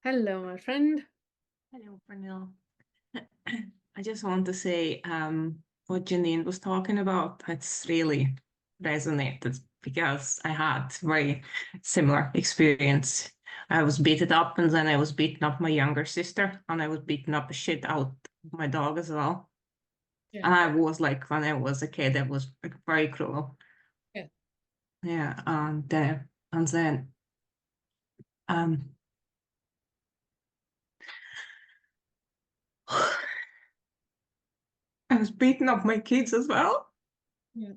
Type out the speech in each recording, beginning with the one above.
Hello, my friend. Hello, Pernille. I just want to say what Janine was talking about, it's really resonated because I had very similar experience. I was beaten up and then I was beating up my younger sister and I was beating up the shit out of my dog as well. Yeah, And I was like, when I was a kid, I was like, very cruel. yeah, Yeah, and then um I was beating up my kids as well. yeah,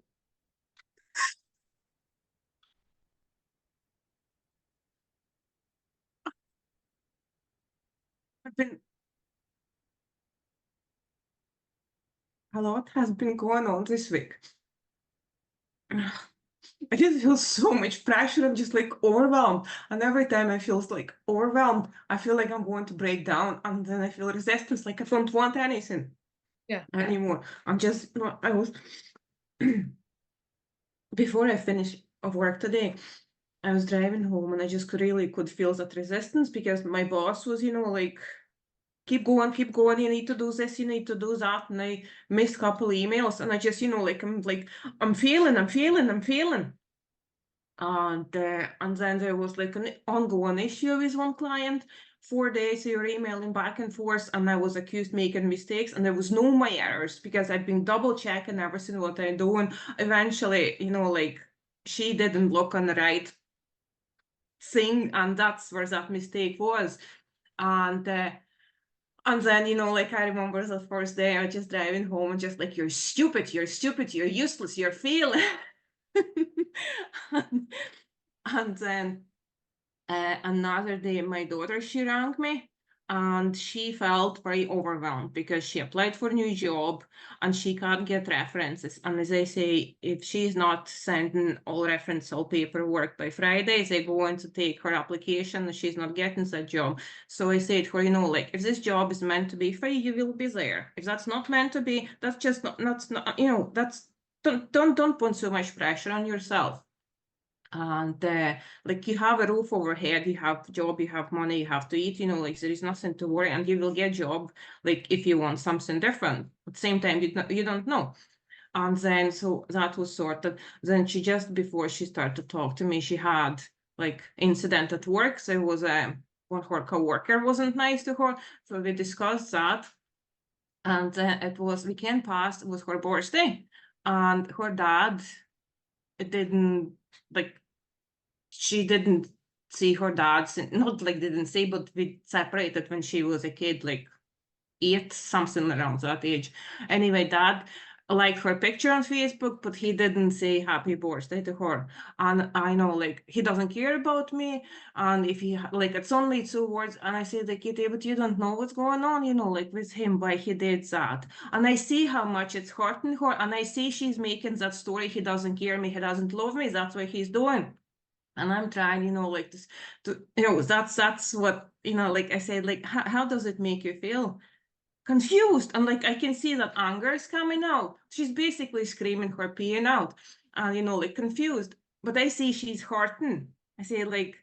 I've been A lot has been going on this week. I just feel so much pressure. I'm just like overwhelmed. And every time I feel like overwhelmed, I feel like I'm going to break down. And then I feel resistance, like I don't want anything yeah, anymore. I'm just, I was, before I finished of work today, I was driving home and I just really could feel that resistance because my boss was, like, keep going, you need to do this, you need to do that. And I missed a couple emails and I just, I'm feeling. And then there was like an ongoing issue with one client. 4 days we were emailing back and forth, and I was accused making mistakes, and there was no my errors because I've been double checking everything what I'm doing. Eventually, like she didn't look on the right thing, and that's where that mistake was. And then, like I remember the first day I was just driving home and just like, you're stupid, you're useless, you're failing. and, and then another day, my daughter, she rang me and she felt very overwhelmed because she applied for a new job and she can't get references. And as I say, if she's not sending all reference, all paperwork by Friday, they're going to take her application and she's not getting that job. So I said to her, like, if this job is meant to be for you, you will be there. If that's not meant to be, that's just not that's don't put so much pressure on yourself. And like you have a roof overhead, you have a job, you have money, you have to eat, like there is nothing to worry, and you will get a job like if you want something different. At the same time, you don't know. And then so that was sorted. Then she just before she started to talk to me, she had like incident at work. So it was one her coworker wasn't nice to her. So we discussed that. And it was weekend past, it was her birthday. And her dad didn't like she didn't see her dad, not like didn't see, but we separated when she was a kid, like 8, something around that age. Anyway, dad liked her picture on Facebook, but he didn't say happy birthday to her. And I know, like, he doesn't care about me. And if he, like, it's only 2 words. And I say, like, Kitty, but you don't know what's going on, like, with him, why he did that. And I see how much it's hurting her. And I see she's making that story. He doesn't care me. He doesn't love me. That's what he's doing. And I'm trying, like this to, that's what, like I said, like, how does it make you feel? Confused. And like, I can see that anger is coming out. She's basically screaming her pain out, and, like confused. But I see she's hurting. I say, like,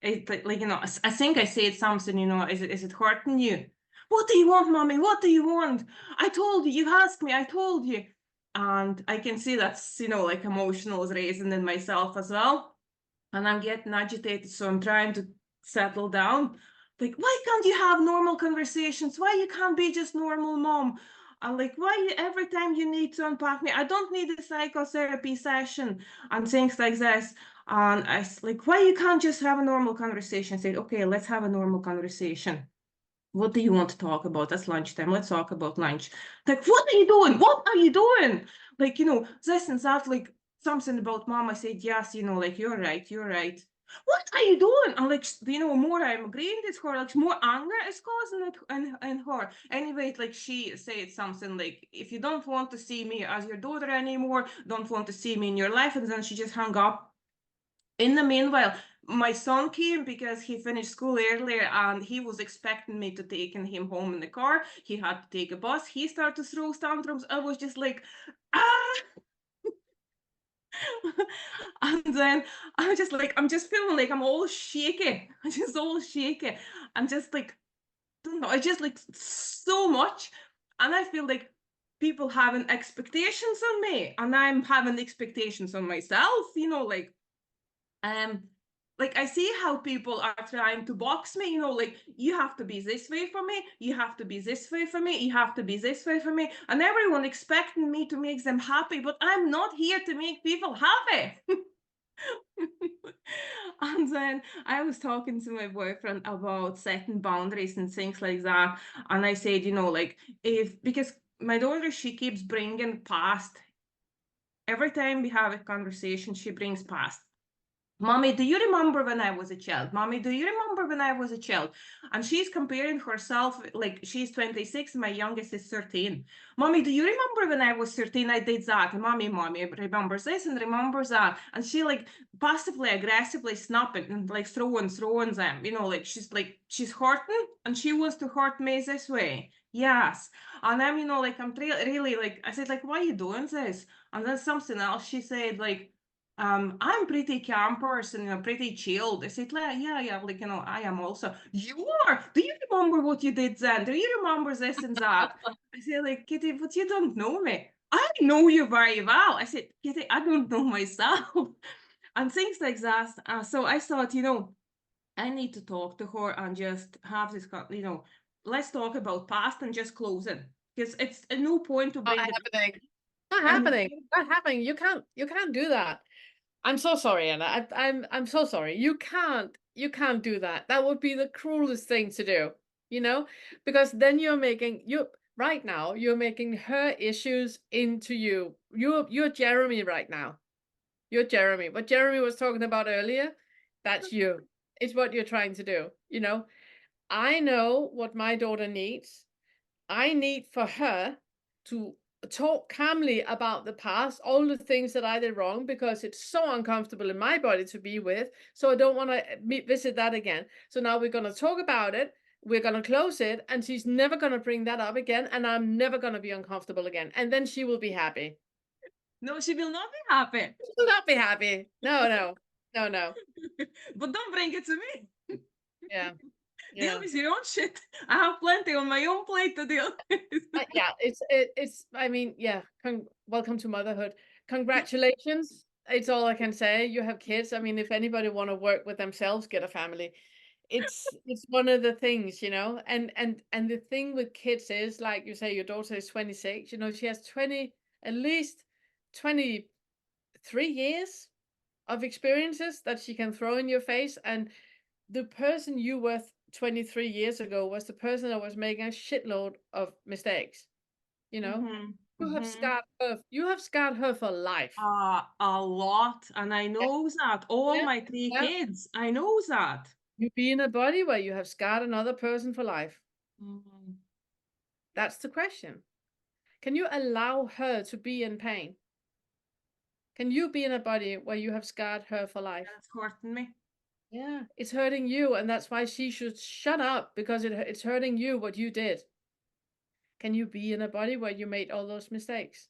I think I said something, is it hurting you? What do you want, mommy? What do you want? I told you, you asked me, I told you. And I can see that's, like emotional is raising in myself as well, and I'm getting agitated, so I'm trying to settle down. Like, why can't you have normal conversations? Why you can't be just normal mom? And like, why every time you need to unpack me? I don't need a psychotherapy session and things like this. And I like, why you can't just have a normal conversation? I said, okay, let's have a normal conversation. What do you want to talk about? It's lunchtime. Let's talk about lunch. Like, what are you doing? What are you doing? Like, this and that, like something about mom. I said, yes, like, you're right, you're right. What are you doing? And like, more I'm agreeing with her, like more anger is causing it in her. Anyway, like she said something like, if you don't want to see me as your daughter anymore, don't want to see me in your life. And then she just hung up. In the meanwhile, my son came because he finished school earlier and he was expecting me to take him home in the car. He had to take a bus. He started to throw tantrums. I was just like, ah. And then I'm just feeling like I'm all shaky. I'm just all shaky. I'm just like, don't know, I just like so much. And I feel like people having expectations on me, and I'm having expectations on myself, um, like I see how people are trying to box me, like you have to be this way for me, you have to be this way for me, you have to be this way for me, and everyone expecting me to make them happy, but I'm not here to make people happy. And then I was talking to my boyfriend about setting boundaries and things like that. And I said, like, because my daughter, she keeps bringing past, every time we have a conversation, she brings past. Mommy, do you remember when I was a child? Mommy, do you remember when I was a child? And she's comparing herself, like she's 26, my youngest is 13. Mommy, do you remember when I was 13? I did that. And mommy remembers this and remembers that. And she like passively aggressively snapping and like throwing them, she's hurting and she wants to hurt me this way. Yes. And I'm, like I'm really like I said, like, why are you doing this? And then something else she said, like, I'm pretty calm person, pretty chilled. I said, like, yeah, like, I am also. You are. Do you remember what you did then? Do you remember this and that? I said, like, Kitty, but you don't know me. I know you very well. I said, Kitty, I don't know myself. And things like that. So I thought, I need to talk to her and just have this, let's talk about past and just close it. Because it's no point to Not bring it up. happening. Not And happening. Not happening. You can't do that. I'm so sorry, Anna. I'm so sorry. You can't do that. That would be the cruelest thing to do, because then right now you're making her issues into you. You're Jeremy right now. You're Jeremy. What Jeremy was talking about earlier, that's you. It's what you're trying to do. I know what my daughter needs. I need for her to talk calmly about the past, all the things that I did wrong, because it's so uncomfortable in my body to be with. So I don't want to visit that again. So now we're going to talk about it. We're going to close it, and she's never going to bring that up again. And I'm never going to be uncomfortable again. And then she will be happy. no, she will not be happy. She will not be happy. No, no, no, no. But don't bring it to me. Yeah. Deal Yeah. with your own shit. I have plenty on my own plate to deal with. Yeah, it's I mean, yeah, welcome to motherhood. Congratulations. It's all I can say. You have kids. I mean, if anybody want to work with themselves, get a family. It's one of the things, and the thing with kids is, like you say, your daughter is 26, she has at least 23 years of experiences that she can throw in your face. And the person you were 23 years ago was the person that was making a shitload of mistakes. You know, Mhm, you have mhm. scarred her. You have scarred her for life. A lot, and I Yeah, know that. All yeah, my three yeah. kids, I know that. You be in a body where you have scarred another person for life. Mhm. That's the question. Can you allow her to be in pain? Can you be in a body where you have scarred her for life? That's hurting me. Yeah, it's hurting you, and that's why she should shut up, because it's hurting you what you did. Can you be in a body where you made all those mistakes?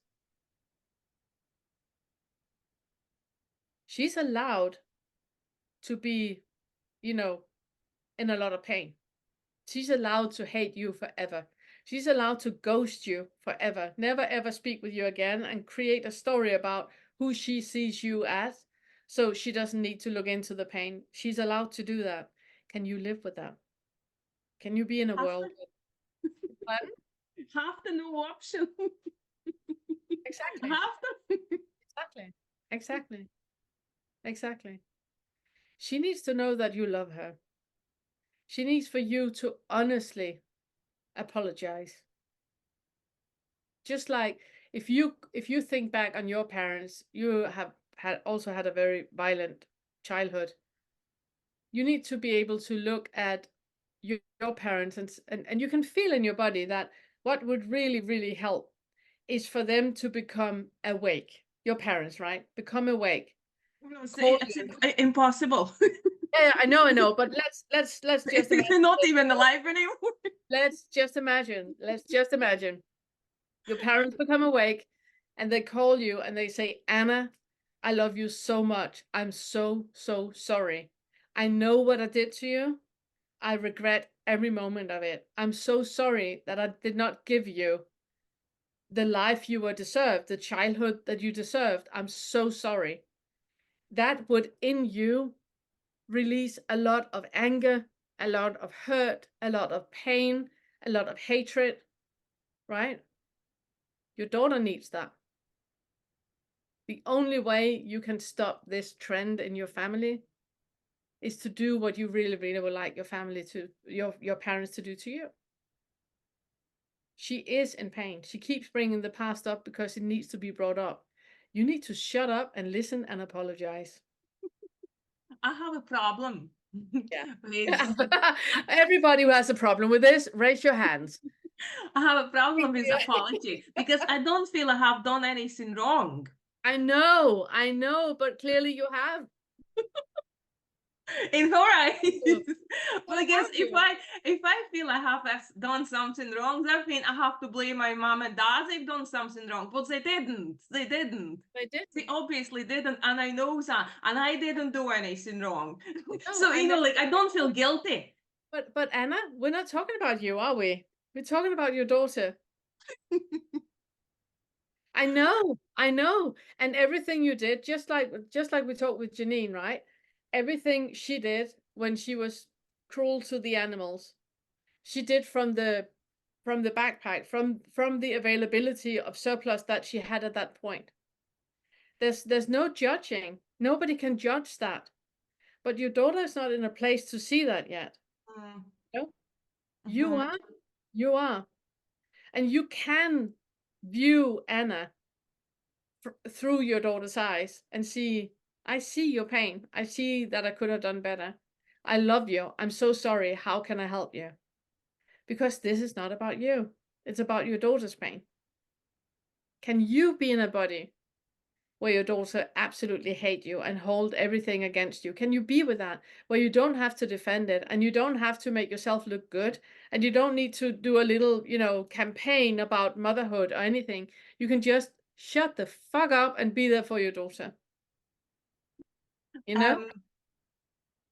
She's allowed to be, you know, in a lot of pain. She's allowed to hate you forever. She's allowed to ghost you forever, never ever speak with you again, and create a story about who she sees you as, so she doesn't need to look into the pain. She's allowed to do that. Can you live with that? Can you be in a Have world to, Pardon? have to no option. Exactly. Have to. Exactly. Exactly. Exactly. She needs to know that you love her. She needs for you to honestly apologize. Just like, if you think back on your parents, you have had a very violent childhood. You need to be able to look at your parents, and you can feel in your body that what would really, really help is for them to become awake. Your parents, right? Become awake. No, Call it's you. impossible. Yeah, yeah, I know, but let's just imagine. They're not even alive anymore. Let's just imagine your parents become awake, and they call you and they say, Anna, I love you so much. I'm so, so sorry. I know what I did to you. I regret every moment of it. I'm so sorry that I did not give you the life you were deserved, the childhood that you deserved. I'm so sorry. That would in you release a lot of anger, a lot of hurt, a lot of pain, a lot of hatred, right? Your daughter needs that. The only way you can stop this trend in your family is to do what you really, really would like your family to, your parents to do to you. She is in pain. She keeps bringing the past up because it needs to be brought up. You need to shut up and listen and apologize. I have a problem Yeah. with Everybody who has a problem with this, raise your hands. I have a problem with apology because I don't feel I have done anything wrong. I know, but clearly you have. In her eyes. You Because have if you. I feel I have done something wrong, that means I have to blame my mom and dad. They've done something wrong, but they didn't. They didn't. I They didn't. obviously didn't, and I know that, and I didn't do anything wrong. No, So I never. like I don't feel guilty. But Anna, we're not talking about you, are we? We're talking about your daughter. I know. And everything you did, just like we talked with Janine, right? Everything she did when she was cruel to the animals, she did from the backpack, from the availability of surplus that she had at that point. There's no judging. Nobody can judge that. But your daughter is not in a place to see that yet. Mm, No, you mhm. are. You are. And you can view Anna through your daughter's eyes and see, I see your pain. I see that I could have done better. I love you. I'm so sorry. How can I help you? Because this is not about you. It's about your daughter's pain. Can you be in a body where your daughter absolutely hate you and hold everything against you? Can you be with that where you don't have to defend it and you don't have to make yourself look good and you don't need to do a little, campaign about motherhood or anything? You can just shut the fuck up and be there for your daughter. You know? Um,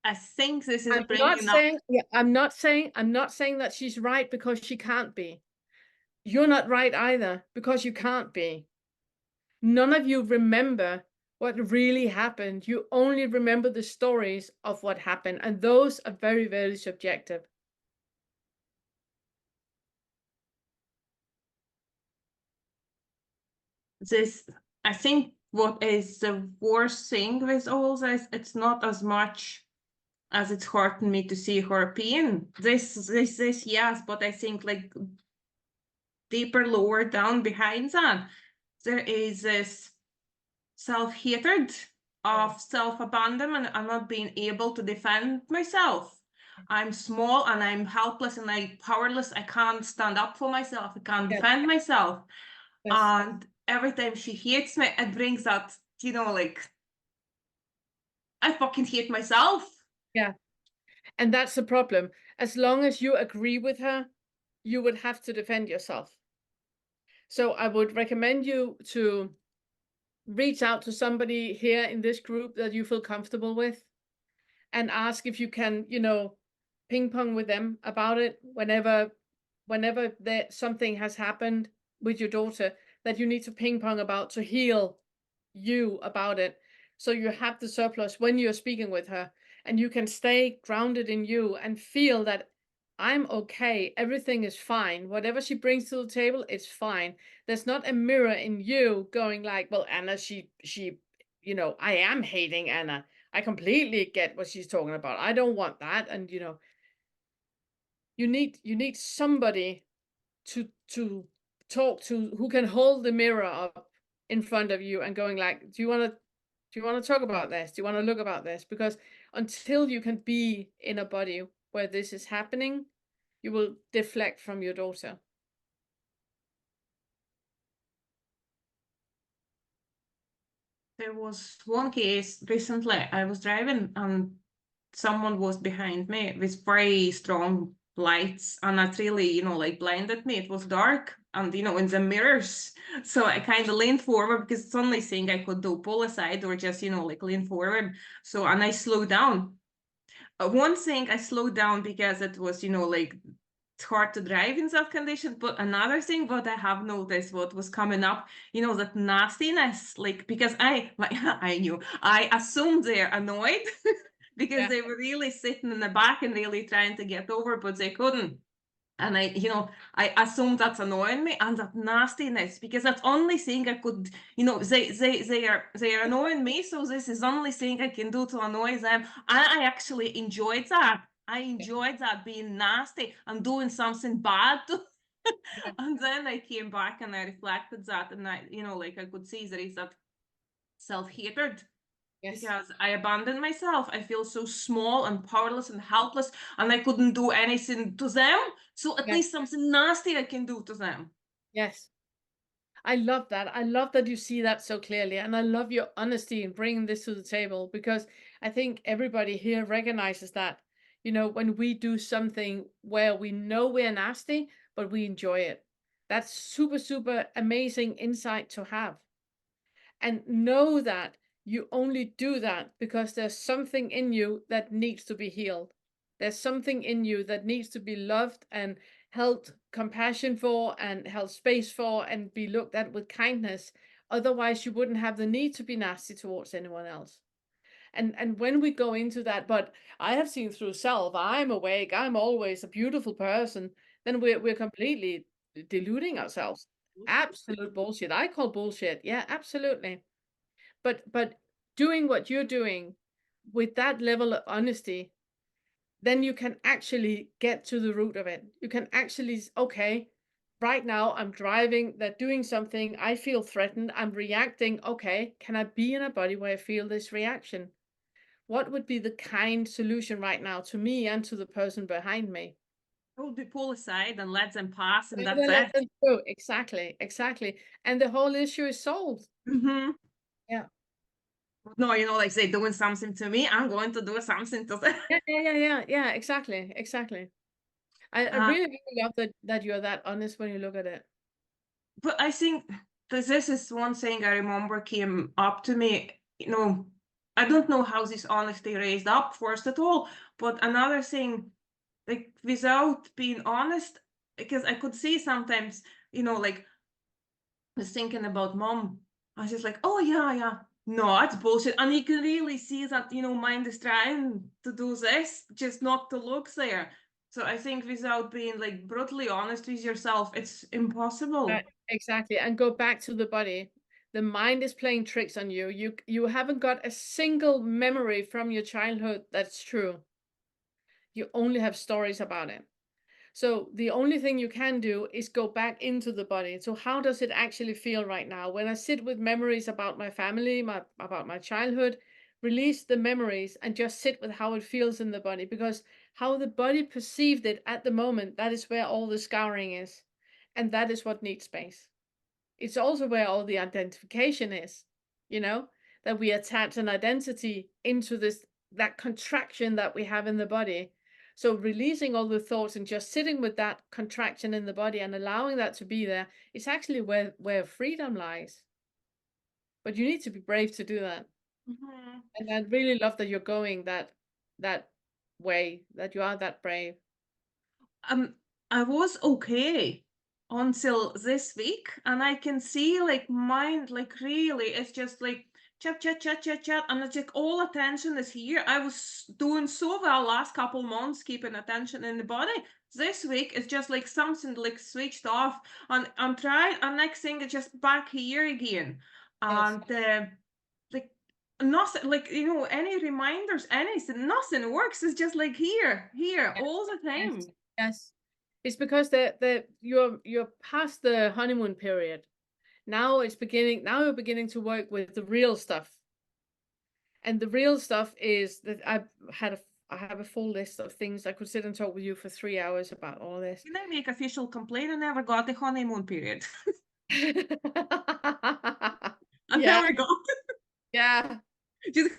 I think this is I'm not bringing up. saying, yeah, I'm not saying that she's right because she can't be. You're not right either because you can't be. None of you remember what really happened. You only remember the stories of what happened, and those are very, very subjective. This, I think what is the worst thing with all this, it's not as much as it's hurting me to see her pain. This, yes, but I think like deeper, lower down behind that, there is this self-hatred Yeah. of self-abandonment and not being able to defend myself. I'm small and I'm helpless and I'm powerless. I can't stand up for myself. I can't Yes, defend myself. yes, And every time she hates me, it brings that, like, I fucking hate myself. yeah. And that's the problem. As long as you agree with her, you would have to defend yourself. So I would recommend you to reach out to somebody here in this group that you feel comfortable with and ask if you can, ping pong with them about it whenever there something has happened with your daughter that you need to ping pong about to heal you about it. So you have the surplus when you're speaking with her and you can stay grounded in you and feel that I'm okay. Everything is fine. Whatever she brings to the table, it's fine. There's not a mirror in you going like, well, Anna, I am hating Anna. I completely get what she's talking about. I don't want that. And you need somebody to talk to who can hold the mirror up in front of you and going like, do you want to talk about this? Do you want to look about this? Because until you can be in a body where this is happening, you will deflect from your daughter. There was one case recently. I was driving and someone was behind me with very strong lights, and that really, like blinded me. It was dark. and in the mirrors. So I kind of leaned forward because it's the only thing I could do, pull aside or just, like lean forward. So, and I slowed down. One thing, I slowed down because it was, like it's hard to drive in that condition. But another thing, what I have noticed, what was coming up, that nastiness, like, because like, I knew, I assumed they're annoyed because Yeah. they were really sitting in the back and really trying to get over, but they couldn't. And I assumed that's annoying me, and that nastiness, because that's only thing I could, they are annoying me, so this is only thing I can do to annoy them. And I actually enjoyed that. I enjoyed that, being nasty and doing something bad to. Yeah. And then I came back and I reflected that, and like I could see there is that self-hatred Yes. because I abandoned myself. I feel so small and powerless and helpless, and I couldn't do anything to them. So at Yes. least something nasty I can do to them. Yes. I love that. I love that you see that so clearly. And I love your honesty in bringing this to the table because I think everybody here recognizes that, when we do something where we know we're nasty, but we enjoy it. That's super, super amazing insight to have. And know that you only do that because there's something in you that needs to be healed. There's something in you that needs to be loved and held compassion for and held space for and be looked at with kindness. Otherwise, you wouldn't have the need to be nasty towards anyone else. And when we go into that, but I have seen through self, I'm awake, I'm always a beautiful person, then we're completely deluding ourselves. Absolute bullshit. I call bullshit. Yeah, absolutely. But doing what you're doing with that level of honesty, then you can actually get to the root of it. You can actually, okay, right now I'm driving, they're doing something, I feel threatened, I'm reacting. Okay, can I be in a body where I feel this reaction? What would be the kind solution right now to me and to the person behind me? I would be pull aside and let them pass, and And that's then let it. them through. Exactly, exactly. And the whole issue is solved. Hmm. Yeah. No, like they doing something to me, I'm going to do something to them. Yeah, yeah, yeah, yeah, yeah, exactly, exactly. I Uh, really, really love that you're that honest when you look at it. but I think that this is one thing I remember came up to me. I don't know how this honesty raised up first at all, but another thing, like without being honest, because I could see sometimes, like I was thinking about mom. I was just like, oh yeah, yeah. No, that's bullshit. And you can really see that, mind is trying to do this, just not to look there. So I think without being like brutally honest with yourself, it's Right, impossible. exactly, and go back to the body. The mind is playing tricks on you. You haven't got a single memory from your childhood that's true. You only have stories about it. So the only thing you can do is go back into the body. So how does it actually feel right now? When I sit with memories about my family, about my childhood, release the memories and just sit with how it feels in the body because how the body perceived it at the moment, that is where all the scouring is. And that is what needs space. It's also where all the identification is, you know, that we attach an identity into this that contraction that we have in the body. So releasing all the thoughts and just sitting with that contraction in the body and allowing that to be there is actually where freedom lies. But you need to be brave to do that. Mhm. And I really love that you're going that way, that you are that brave. Um, I was okay until this week, and I can see like mind, like really, it's just like chat, chat, chat, chat, chat, and it's like all attention is here. I was doing so well last couple months, keeping attention in the body. This week it's just like something like switched off, and I'm trying, and next thing it's just back here again, Yes. and like nothing, like any reminders, anything, nothing works. It's just like here all the Yes. time. Yes. It's because you're past the honeymoon period. Now you're beginning to work with the real stuff. And the real stuff is that I have a full list of things I could sit and talk with you for 3 hours about all this. Can I make official complaint? I never got the honeymoon period. I Yeah, never got yeah. it. Just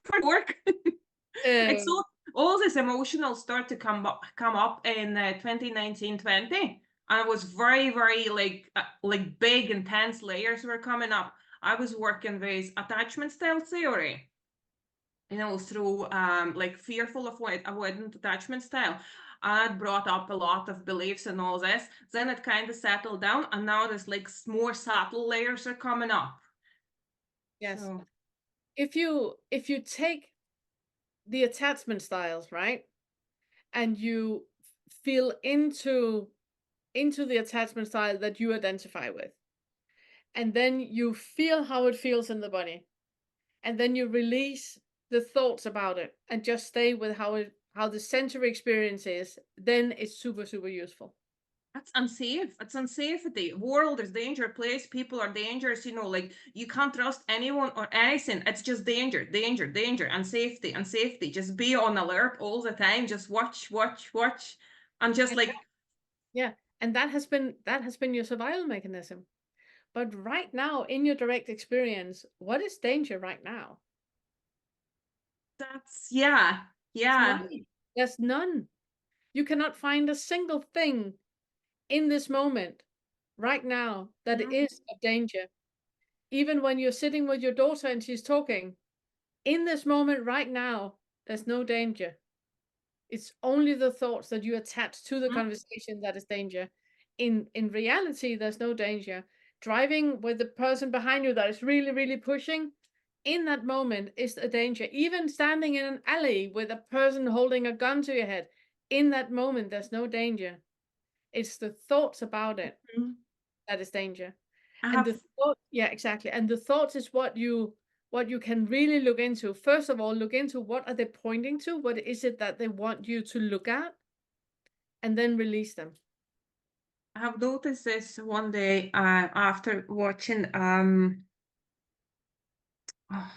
hard work. It's Um, so all this emotional start to come up in 2019-20. and it was very, very like big, intense layers were coming up. I was working with attachment style theory, through like fearful avoidant attachment style. And it brought up a lot of beliefs and all this. Then it kind of settled down, and now there's like more subtle layers are coming up. Yes. So If you take the attachment styles, right? And you feel into the attachment style that you identify with. And then you feel how it feels in the body. And then you release the thoughts about it and just stay with how the sensory experience is, then it's super, super useful. that's unsafe. It's unsafety. World is danger. Place people are dangerous. Like you can't trust anyone or anything. It's just danger, danger, danger, and safety, and safety. Just be on alert all the time. Just watch, watch, watch, and just And like yeah, and that has been your survival mechanism. But right now, in your direct experience, what is danger right now? that's yeah, It's yeah. none. There's none. You cannot find a single thing in this moment, right now, that Mhm. is a danger. Even when you're sitting with your daughter and she's talking, in this moment right now, there's no danger. It's only the thoughts that you attach to the Mhm. conversation that is danger. In reality, there's no danger. Driving with the person behind you that is really, really pushing, in that moment is a danger. Even standing in an alley with a person holding a gun to your head, in that moment, there's no danger. It's the thoughts about it Mhm. that is danger. I And the have thought, yeah, exactly. And the thoughts is what you can really look into. First of all, look into what are they pointing to? What is it that they want you to look at? And then release them. I have noticed this one day after watching oh,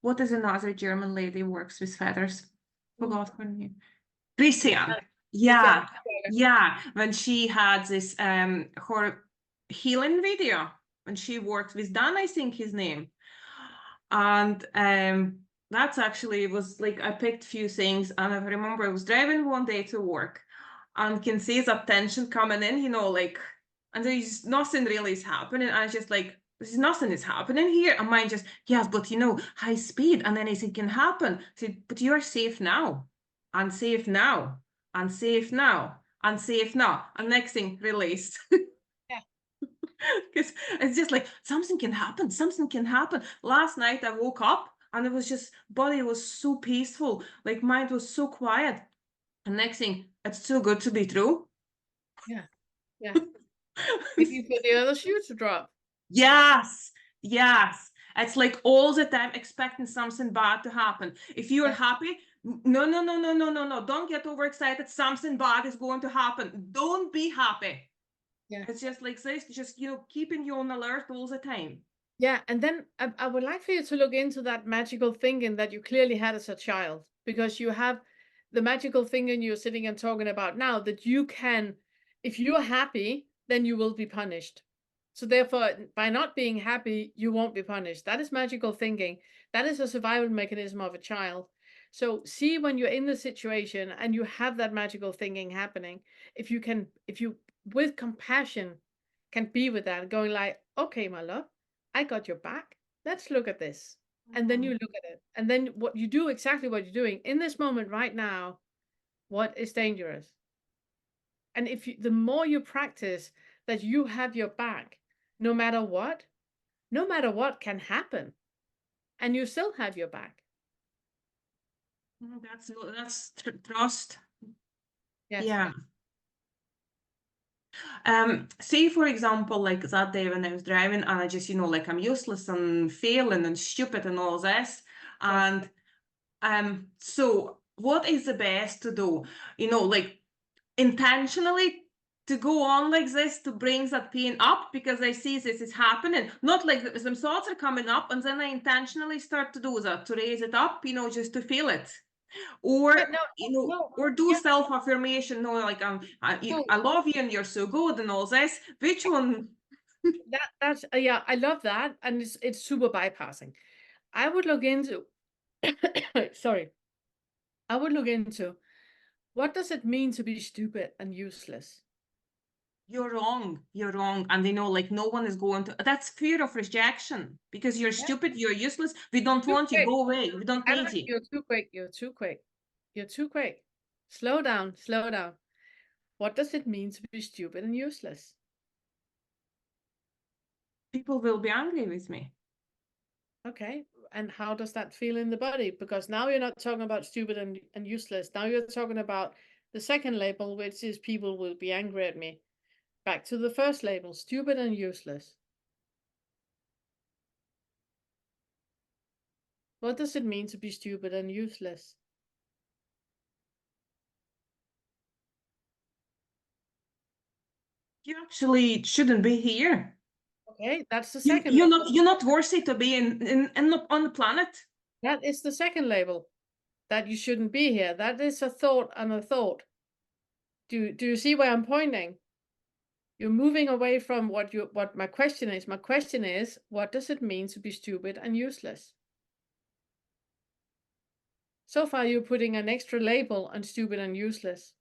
what is another German lady who works with feathers? Mm. Forgot her name. Christian. Uh, It's Yeah, yeah. When she had this her healing video when she worked with Dan, I think his name. And that's actually was like I picked few things, and I remember I was driving one day to work and can see that tension coming in, like, and there's nothing really is happening. And I just like, there's nothing is happening here. And mine just, yes, but high speed and anything can happen. I said, but you're safe now, and safe now, and safe now, and safe now. And next thing, release. yeah, Because it's just like something can happen, something can happen. Last night I woke up and it was just body was so peaceful, like mind was so quiet. And next thing, it's too good to be true. yeah, yeah. Waiting for the other shoe to drop. Yes, yes. It's like all the time expecting something bad to happen. If you're Yeah, happy, no, no, no, no, no, no, no. Don't get overexcited. Something bad is going to happen. Don't be happy. yeah. It's just like this, just keeping you on alert all the time. Yeah, and then I would like for you to look into that magical thinking that you clearly had as a child, because you have the magical thinking you're sitting and talking about now that you can, if you're happy, then you will be punished. So therefore, by not being happy, you won't be punished. That is magical thinking. That is a survival mechanism of a child. So see when you're in the situation and you have that magical thinking happening, if you with compassion can be with that, going like, okay, my love, I got your back. Let's look at this. And then you Mhm. look at it. And then what you do exactly what you're doing in this moment right now, what is dangerous? And if you, the more you practice that you have your back, no matter what, no matter what can happen, and you still have your back. That's trust. Yes. Yeah. Say for example, like that day when I was driving and I just, like I'm useless and failing and stupid and all this. Yes. And so what is the best to do? Like intentionally to go on like this to bring that pain up because I see this is happening. Not like some thoughts are coming up and then I intentionally start to do that, to raise it up, just to feel it. Yeah, Or no, no, or do yeah, self-affirmation, like no. I love you and you're so good and all this. Which one? That's yeah, I love that, and it's super bypassing. I would look into sorry, I would look into what does it mean to be stupid and useless? you're wrong, you're wrong. And they know, like, no one is going to, that's fear of rejection because you're Yeah. stupid, you're useless. We don't Too want you, quick. go away. We don't Anna, need you. you're too quick. You're too quick. You're too quick. Slow down. Slow down. What does it mean to be stupid and useless? People will be angry with me. Okay. And how does that feel in the body? Because now you're not talking about stupid and useless. Now you're talking about the second label, which is people will be angry at me. Back to the first label, stupid and useless. What does it mean to be stupid and useless? You actually shouldn't be here. Okay, that's the You, second you're label. not you're not worthy to be on the planet. That is the second label. That you shouldn't be here. That is a thought and a thought. Do you see where I'm pointing? You're moving away from what my question is. My question is, what does it mean to be stupid and useless? So far, you're putting an extra label on stupid and useless.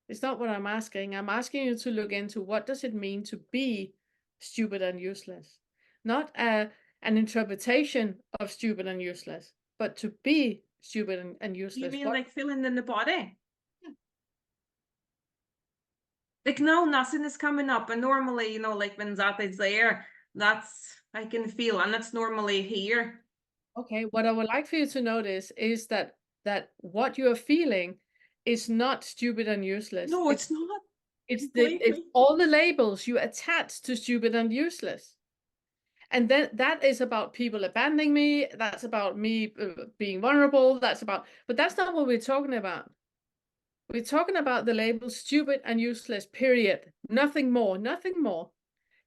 It's not what I'm asking. I'm asking you to look into what does it mean to be stupid and useless? Not an interpretation of stupid and useless, but to be stupid and You useless. mean What? like feeling in the body? Like, no, nothing is coming up. And normally, like when that is there, that's I can feel, and that's normally here. Okay, what I would like for you to notice is that what you are feeling is not stupid and useless. No, it's not It's completely. all the labels you attach to stupid and useless. And then that is about people abandoning me. That's about me being vulnerable. But that's not what we're talking about. We're talking about the label stupid and useless, period. Nothing more, nothing more.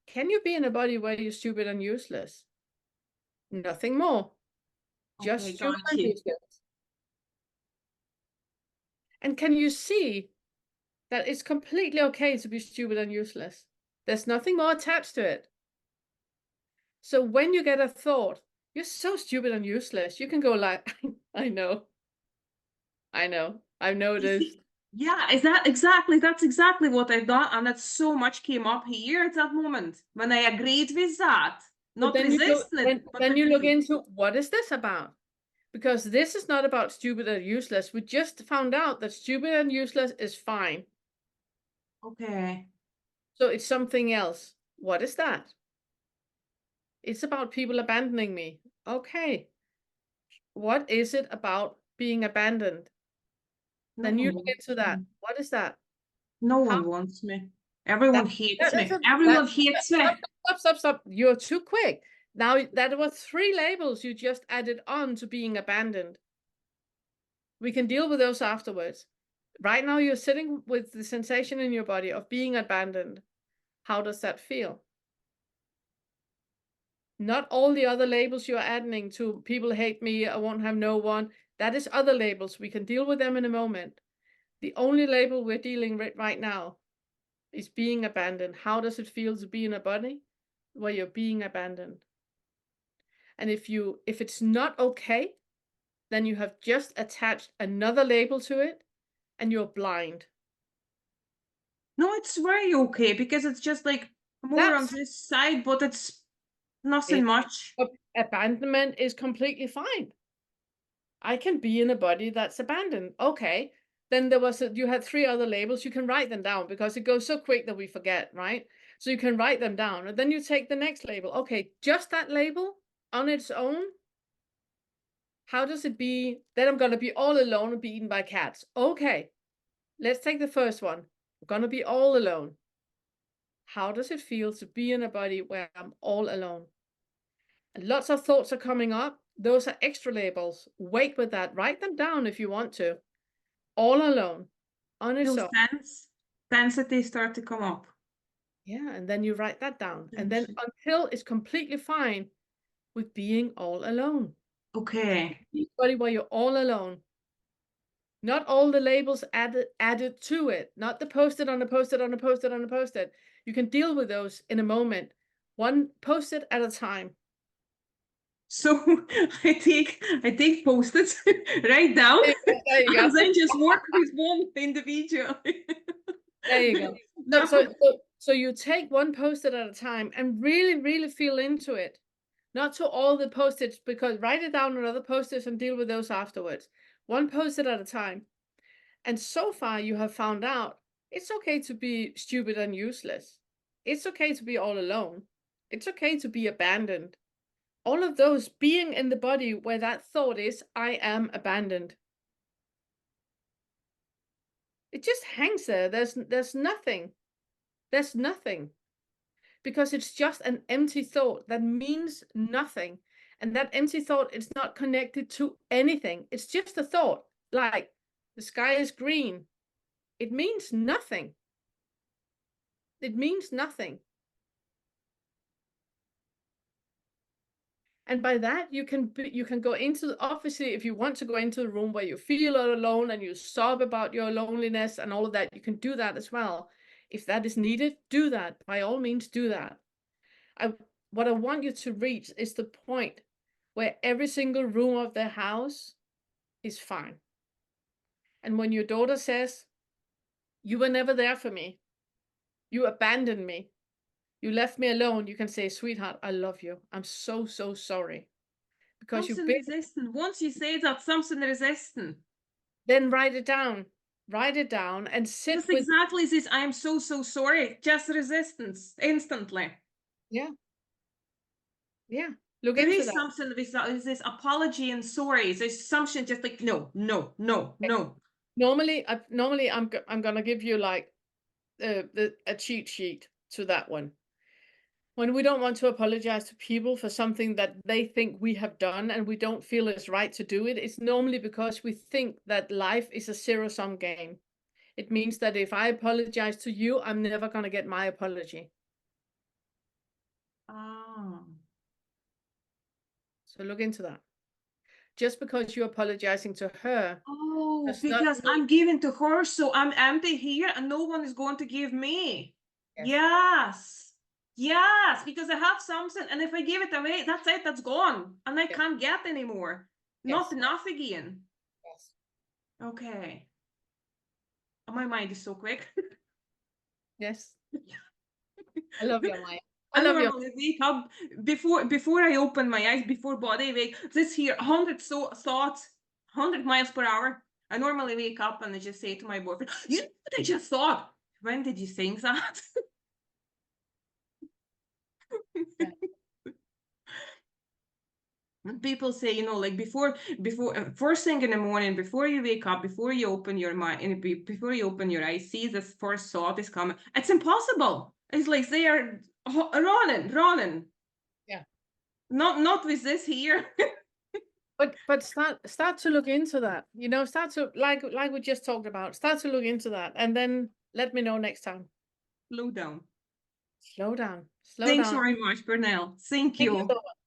Can you be in a body where you're stupid and useless? Nothing more. Just Okay, stupid got and you. useless. And can you see that it's completely okay to be stupid and useless? There's nothing more attached to it. So when you get a thought, you're so stupid and useless, you can go like, I know, I've You noticed. see, yeah, that's exactly what I've done, and that so much came up here at that moment when I agreed with that. But Not then you go, resisting it, but then you look agreed. into what is this about? Because this is not about stupid and useless. We just found out that stupid and useless is fine. Okay. So it's something else. What is that? It's about people abandoning me. Okay. What is it about being abandoned? No Then you one look wants into that. me. What is that? No How one wants me. that, Everyone hates that's me. a Everyone that hates stop, me. stop, stop, stop. You're too quick. Now that was three labels you just added on to being abandoned. We can deal with those afterwards. Right now you're sitting with the sensation in your body of being abandoned. How does that feel? Not all the other labels you're adding to people hate me, I won't have no one. That is other labels. We can deal with them in a moment. The only label we're dealing with right now is being abandoned. How does it feel to be in a body where you're being abandoned? And if it's not okay, then you have just attached another label to it and you're blind. No, it's very okay because it's just like more on That's this side, but it's nothing it. much. Abandonment is completely fine. I can be in a body that's abandoned. Okay. Then you had three other labels. You can write them down because it goes so quick that we forget, right? So you can write them down and then you take the next label. Okay, just that label on its own. How does it be? Then I'm going to be all alone and be eaten by cats. Okay, let's take the first one. I'm going to be all alone. How does it feel to be in a body where I'm all alone? And lots of thoughts are coming up. Those are extra labels. Wait with that. Write them down if you want to. All alone on its Feel own. sense that they start to come up. Yeah, and then you write that down. And then Tension. until it's completely fine with being all alone. Okay. Body where you're all alone. Not all the labels added to it. Not the post-it on a post-it on a post-it on a post-it. You can deal with those in a moment. One post-it at a time. So I take post-its, write down, There you go. There you and go. then just work with one individual. There you go. So, No. so you take one post-it at a time and really, really feel into it. Not to all the post-its, because write it down on other post-its and deal with those afterwards. One post-it at a time. And so far, you have found out it's okay to be stupid and useless. It's okay to be all alone. It's okay to be abandoned. All of those being in the body where that thought is, I am abandoned. It just hangs there. There's nothing. There's nothing. Because it's just an empty thought that means nothing. And that empty thought is not connected to anything. It's just a thought, like the sky is green. It means nothing. It means nothing. And by that, you can go into, obviously, if you want to go into the room where you feel all alone and you sob about your loneliness and all of that, you can do that as well. If that is needed, do that. By all means, do that. What I want you to reach is the point where every single room of their house is fine. And when your daughter says, you were never there for me, you abandoned me, you left me alone, you can say, sweetheart, I love you. I'm so, so sorry. Because you've Something been, resistant. Once you say that, something resistant. then write it down. Write it down and sit Just with, exactly this. I am so, so sorry. Just resistance instantly. yeah, yeah. Look There into is that. something with this apology and sorry. There's something just like, no, no, no, no. Normally, I'm gonna give you like a cheat sheet to that one. When we don't want to apologize to people for something that they think we have done and we don't feel it's right to do it, it's normally because we think that life is a zero-sum game. It means that if I apologize to you, I'm never going to get my apology. Ah. So look into that. Just because you're apologizing to her Oh, does not because mean, I'm giving to her, so I'm empty here and no one is going to give me. yes, Yes. Yes, because I have something, and if I give it away, that's it, that's gone. And I yes, can't get anymore. Not yes, enough again. yes. Okay. My mind is so quick. Yes. I love your mind. I I love your, normally wake up before I open my eyes, before body wake. This here, 100 thoughts, 100 miles per hour. I normally wake up and I just say to my boyfriend, "You know what I just thought? When did you think that?" yeah. And people say, like before first thing in the morning, before you wake up, before you open your mind, before you open your eyes, see this first thought is coming. It's impossible. It's like they are running. Yeah. Not with this here. But start to look into that. Start to, like we just talked about. Start to look into that, and then let me know next time. Slow down. Slow down. Slow Thanks down. very much, Bernal. Thank Thank you you. so much.